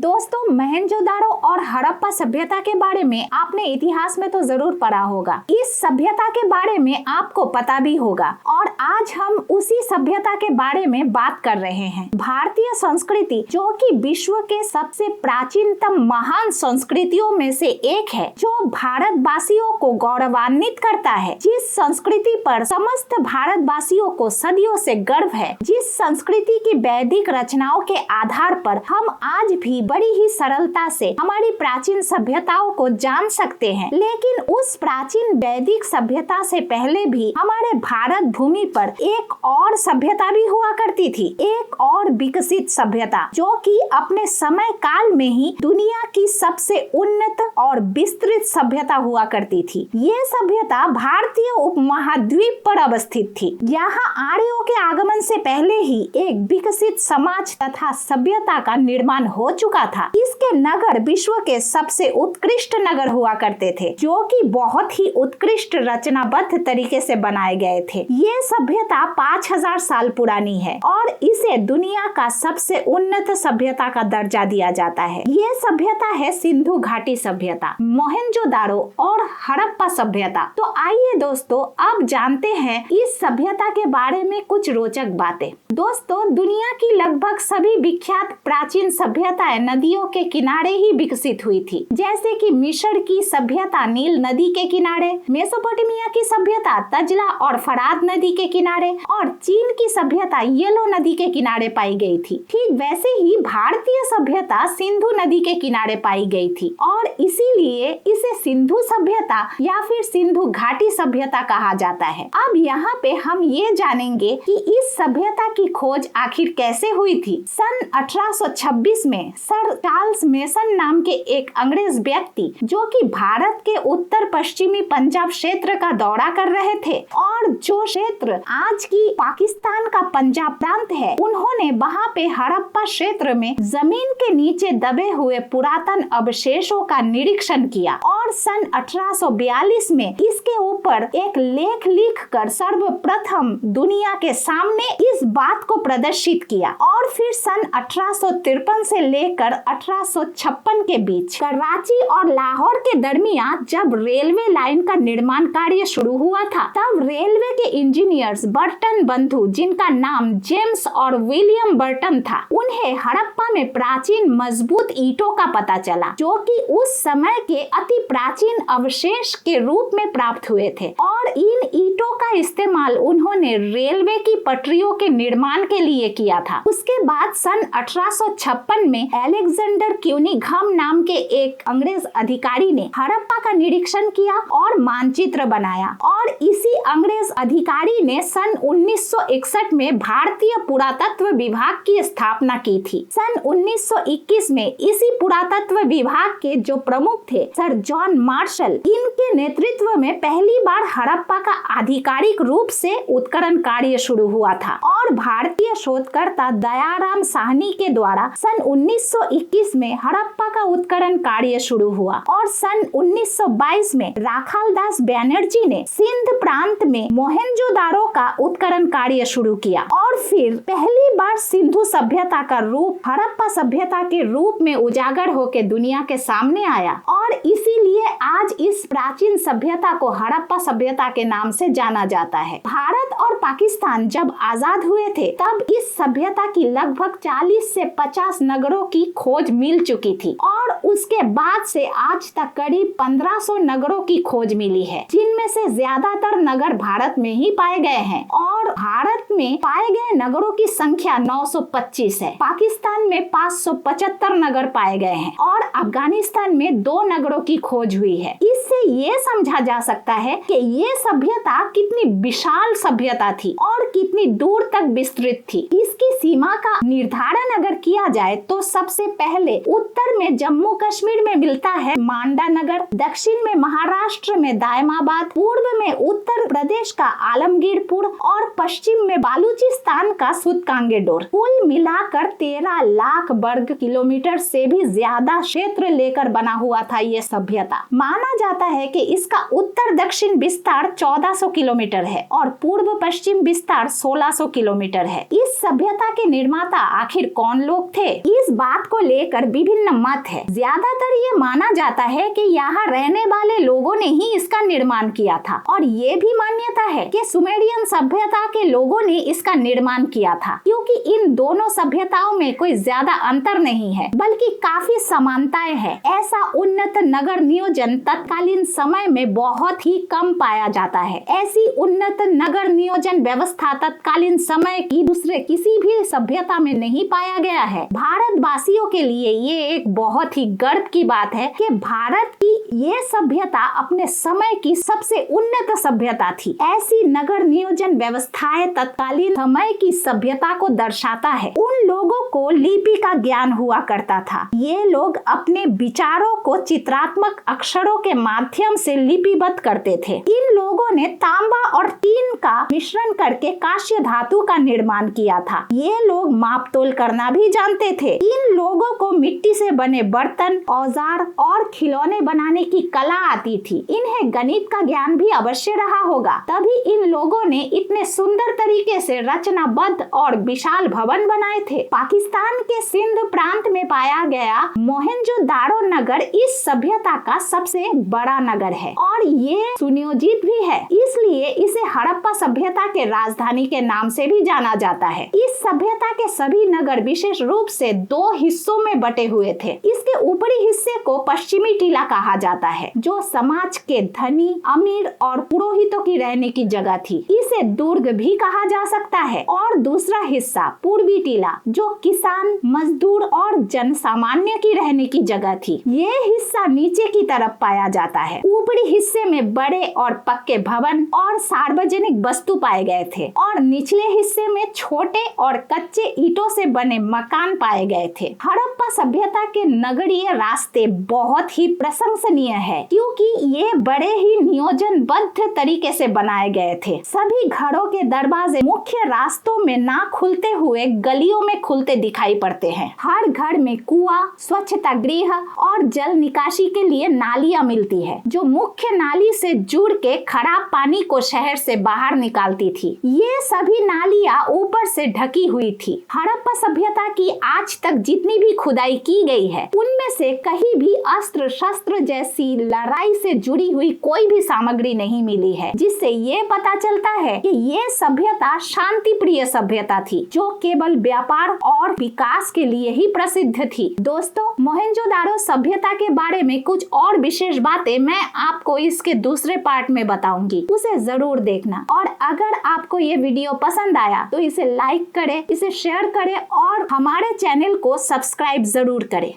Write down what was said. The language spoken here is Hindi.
दोस्तों, मोहनजोदाड़ो और हड़प्पा सभ्यता के बारे में आपने इतिहास में तो जरूर पढ़ा होगा। इस सभ्यता के बारे में आपको पता भी होगा और आज हम उसी सभ्यता के बारे में बात कर रहे हैं। भारतीय संस्कृति, जो कि विश्व के सबसे प्राचीनतम महान संस्कृतियों में से एक है, जो भारतवासियों को गौरवान्वित करता है, जिस संस्कृति पर समस्त भारतवासियों को सदियों से गर्व है, जिस संस्कृति की वैदिक रचनाओं के आधार पर हम आज भी बड़ी ही सरलता से हमारी प्राचीन सभ्यताओं को जान सकते हैं। लेकिन उस प्राचीन वैदिक सभ्यता से पहले भी हमारे भारत भूमि पर एक और सभ्यता भी हुआ करती थी, एक और विकसित सभ्यता, जो कि अपने समय काल में ही दुनिया की सबसे उन्नत और विस्तृत सभ्यता हुआ करती थी। ये सभ्यता भारतीय उपमहाद्वीप पर अवस्थित थी। यहाँ आर्यों के आगमन से पहले ही एक विकसित समाज तथा सभ्यता का निर्माण हो चुका था। इसके नगर विश्व के सबसे उत्कृष्ट नगर हुआ करते थे, जो कि बहुत ही उत्कृष्ट रचनाबद्ध तरीके से बनाए गए थे। ये सभ्यता 5000 साल पुरानी है और इसे दुनिया का सबसे उन्नत सभ्यता का दर्जा दिया जाता है। ये सभ्यता है सिंधु घाटी सभ्यता, मोहनजोदाड़ो और हड़प्पा सभ्यता। तो आइए दोस्तों, अब जानते हैं इस सभ्यता के बारे में कुछ रोचक बातें। दोस्तों, दुनिया की लगभग सभी विख्यात प्राचीन सभ्यताएं नदियों के किनारे ही विकसित हुई थी, जैसे कि मिस्र की सभ्यता नील नदी के किनारे, मेसोपोटामिया की सभ्यता तजला और फरात नदी के किनारे और चीन की सभ्यता येलो नदी के किनारे पाई गई थी। ठीक वैसे ही भारतीय सभ्यता सिंधु नदी के किनारे पाई गई थी और इसीलिए इसे सिंधु सभ्यता या फिर सिंधु घाटी सभ्यता कहा जाता है। अब यहाँ पे हम ये जानेंगे कि इस सभ्यता की खोज आखिर कैसे हुई थी। सन 1826 में सर चार्ल्स मेसन नाम के एक अंग्रेज व्यक्ति, जो कि भारत के उत्तर पश्चिमी पंजाब क्षेत्र का दौरा कर रहे थे और जो क्षेत्र आज की पाकिस्तान का पंजाब प्रांत है, उन्होंने वहाँ पे हड़प्पा क्षेत्र में जमीन के नीचे दबे हुए पुरातन अवशेषों का निरीक्षण किया और सन 1842 में इसके ऊपर एक लेख लिखकर सर्वप्रथम दुनिया के सामने इस बात को प्रदर्शित किया। और फिर सन 1853 से लेकर 1856 के बीच कराची और लाहौर के दरमियान जब रेलवे लाइन का निर्माण कार्य शुरू हुआ था, तब रेलवे के इंजीनियर्स बर्टन बंधु, जिनका नाम जेम्स और विलियम बर्टन था, उन्हें हड़प्पा में प्राचीन मजबूत ईंटों का पता चला, जो कि उस समय के अति प्राचीन अवशेष के रूप में प्राप्त हुए थे। और इन ईंटों का इस्तेमाल उन्होंने रेलवे की पटरियों के निर्माण के लिए किया था। उसके बाद सन 1856 में अलेक्जेंडर क्यूनिघम नाम के एक अंग्रेज अधिकारी ने हड़प्पा का निरीक्षण किया और मानचित्र बनाया और इसी अंग्रेज अधिकारी ने सन 1961 में भारतीय पुरातत्व विभाग की स्थापना की थी। सन 1921 में इसी पुरातत्व विभाग के जो प्रमुख थे सर जॉन मार्शल, इनके नेतृत्व में पहली बार हड़प्पा का आधिकारिक रूप से उत्खनन कार्य शुरू हुआ था और भारतीय शोधकर्ता दयाराम साहनी के द्वारा सन 1921 में हड़प्पा का उत्खनन कार्य शुरू हुआ और सन 1922 में राखालदास बैनर्जी ने सिंध प्रांत में मोहनजोदाड़ो का उत्खनन कार्य शुरू किया और फिर पहली बार सिंधु सभ्यता का रूप हड़प्पा सभ्यता के रूप में उजागर होकर दुनिया के सामने आया और इसीलिए आज इस प्राचीन सभ्यता को हड़प्पा सभ्यता के नाम से जाना जाता है। भारत और पाकिस्तान जब आजाद हुए थे, तब इस सभ्यता की लगभग 40 से 50 नगरों की खोज मिल चुकी थी और उसके बाद से आज तक करीब 1500 नगरों की खोज मिली है, जिनमें से ज्यादातर नगर भारत में ही पाए गए हैं और भारत में पाए गए नगरों की संख्या 925 है। पाकिस्तान में 575 नगर पाए गए हैं और अफगानिस्तान में 2 नगरों की खोज हुई है। इससे ये समझा जा सकता है कि ये सभ्यता कितनी विशाल सभ्यता थी और कितनी दूर तक विस्तृत थी। इसकी सीमा का निर्धारण अगर किया जाए तो सबसे पहले उत्तर में जम्मू कश्मीर में मिलता है मांडा नगर, दक्षिण में महाराष्ट्र में दायमाबाद, पूर्व में उत्तर प्रदेश का आलमगीरपुर और पश्चिम में बालूचिस्तान का सुतकांगेडोर। कुल मिलाकर 13 लाख वर्ग किलोमीटर से भी ज्यादा क्षेत्र लेकर बना हुआ था ये सभ्यता। माना जाता है कि इसका उत्तर दक्षिण विस्तार 1400 किलोमीटर है और पूर्व पश्चिम विस्तार 1600 किलोमीटर है। इस सभ्यता के निर्माता आखिर कौन लोग थे, इस बात को लेकर विभिन्न मत है। ज्यादातर ये माना जाता है कि यहाँ रहने वाले लोगों ने ही इसका निर्माण किया था और ये भी मान्यता है कि सुमेरियन सभ्यता के लोगों ने इसका निर्माण किया था, क्योंकि इन दोनों सभ्यताओं में कोई ज्यादा अंतर नहीं है बल्कि काफी समानताएं हैं। ऐसा उन्नत नगर नियोजन तत्कालीन समय में बहुत ही कम पाया जाता है। ऐसी उन्नत नगर नियोजन व्यवस्था तत्कालीन समय की दूसरे किसी भी सभ्यता में नहीं पाया गया है। भारतवासियों के लिए ये एक बहुत ही गर्व की बात है कि भारत की ये सभ्यता अपने समय की सबसे उन्नत सभ्यता थी। ऐसी नगर नियोजन व्यवस्थाएं तत्कालीन समय की सभ्यता को दर्शाता है। उन लोगों को लिपि का ज्ञान हुआ करता था। ये लोग अपने विचारों को चित्रात्मक अक्षरों के माध्यम से लिपिबद्ध करते थे। इन लोगों ने तांबा और टीन का मिश्रण करके कांस्य धातु का निर्माण किया था। ये लोग माप तोल करना भी जानते थे। इन लोगों को मिट्टी से बने बर्तन, औजार और खिलौने बनाने की कला आती थी। इन्हें गणित का ज्ञान भी अवश्य रहा होगा, तभी इन लोगों ने इतने सुंदर तरीके से रचनाबद्ध और विशाल भवन बनाए थे। पाकिस्तान के सिंध प्रांत में पाया गया मोहनजोदाड़ो नगर इस सभ्यता का सबसे बड़ा नगर है और ये सुनियोजित भी है, इसलिए इसे हड़प्पा सभ्यता के राजधानी के नाम से भी जाना जाता है। इस सभ्यता के सभी नगर विशेष रूप से 2 हिस्सों में बटे हुए थे। इसके ऊपरी हिस्से को पश्चिमी टीला कहा जाता है, जो समाज के धनी, अमीर और पुरोहितों की रहने की जगह थी। इसे दुर्ग भी कहा जा सकता है। और दूसरा हिस्सा पूर्वी टीला, जो किसान, मजदूर और जन सामान्य की रहने की जगह थी। ये हिस्सा नीचे की तरफ पाया जाता है। ऊपरी हिस्से में बड़े और पक्के भवन और सार्वजनिक वस्तु पाए गए थे और निचले हिस्से में छोटे और कच्चे ईंटों से बने मकान पाए गए थे। हड़प्पा सभ्यता के नगरीय रास्ते बहुत ही प्रशंसनीय है, क्योंकि ये बड़े ही नियोजनबद्ध तरीके से बनाए गए थे। सभी घरों के दरवाजे मुख्य रास्तों में ना खुलते हुए गलियों में खुलते दिखाई पड़ते हैं। हर घर में कुआं, स्वच्छता गृह और जल निकासी के लिए नालियां मिलती है, जो मुख्य नाली से जुड़ के खराब पानी को शहर से बाहर निकालती थी। ये सभी नालियां ऊपर से ढकी हुई थी। हड़प्पा सभ्यता की आज तक जितनी भी खुदाई की गई है, उनमें से कहीं भी अस्त्र शस्त्र जैसी लड़ाई से जुड़ी हुई कोई भी सामग्री नहीं मिली है, जिससे ये पता चलता है कि ये सभ्यता शांति प्रिय सभ्यता थी, जो केवल व्यापार और विकास के लिए ही प्रसिद्ध थी। दोस्तों, मोहनजोदाड़ो सभ्यता के बारे में कुछ और विशेष बातें मैं आपको इसके दूसरे पार्ट में बताऊंगी, उसे जरूर देखना। और अगर आपको ये वीडियो पसंद आया तो इसे लाइक करें, इसे शेयर करें और हमारे चैनल को सब्सक्राइब जरूर करें।